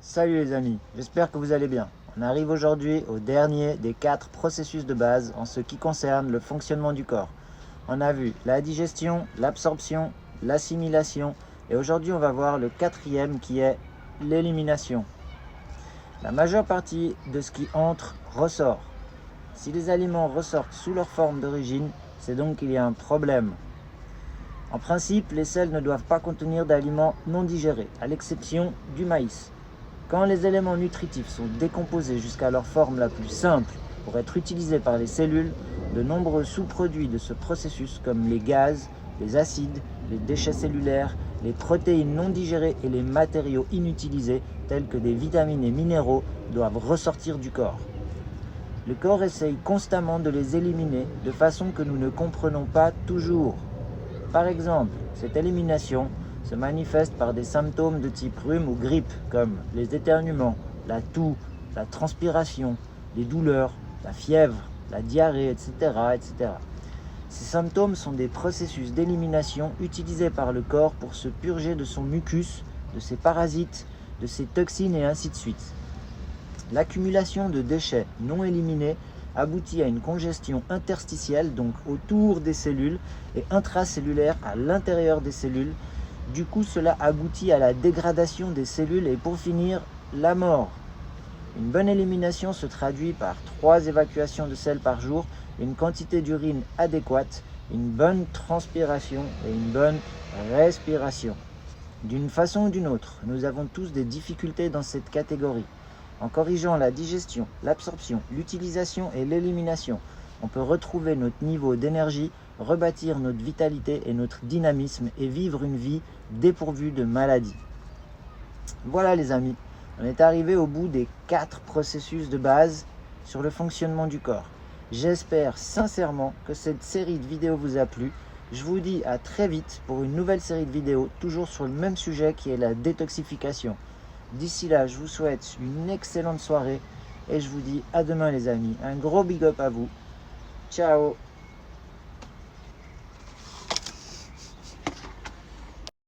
Salut les amis, j'espère que vous allez bien. On arrive aujourd'hui au dernier des 4 processus de base en ce qui concerne le fonctionnement du corps. On a vu la digestion, l'absorption, l'assimilation et aujourd'hui on va voir le quatrième qui est l'élimination. La majeure partie de ce qui entre ressort. Si les aliments ressortent sous leur forme d'origine, c'est donc qu'il y a un problème. En principe, les selles ne doivent pas contenir d'aliments non digérés, à l'exception du maïs. Quand les éléments nutritifs sont décomposés jusqu'à leur forme la plus simple pour être utilisés par les cellules, de nombreux sous-produits de ce processus comme les gaz, les acides, les déchets cellulaires, les protéines non digérées et les matériaux inutilisés tels que des vitamines et minéraux doivent ressortir du corps. Le corps essaye constamment de les éliminer de façon que nous ne comprenons pas toujours. Par exemple, cette élimination se manifeste par des symptômes de type rhume ou grippe, comme les éternuements, la toux, la transpiration, les douleurs, la fièvre, la diarrhée, etc., etc. Ces symptômes sont des processus d'élimination utilisés par le corps pour se purger de son mucus, de ses parasites, de ses toxines et ainsi de suite. L'accumulation de déchets non éliminés aboutit à une congestion interstitielle, donc autour des cellules, et intracellulaire à l'intérieur des cellules. Du coup, cela aboutit à la dégradation des cellules et pour finir, la mort. Une bonne élimination se traduit par 3 évacuations de sel par jour, une quantité d'urine adéquate, une bonne transpiration et une bonne respiration. D'une façon ou d'une autre, nous avons tous des difficultés dans cette catégorie. En corrigeant la digestion, l'absorption, l'utilisation et l'élimination, on peut retrouver notre niveau d'énergie, rebâtir notre vitalité et notre dynamisme et vivre une vie dépourvue de maladies. Voilà les amis, on est arrivé au bout des 4 processus de base sur le fonctionnement du corps. J'espère sincèrement que cette série de vidéos vous a plu. Je vous dis à très vite pour une nouvelle série de vidéos, toujours sur le même sujet qui est la détoxification. D'ici là, je vous souhaite une excellente soirée et je vous dis à demain les amis. Un gros big up à vous. Ciao.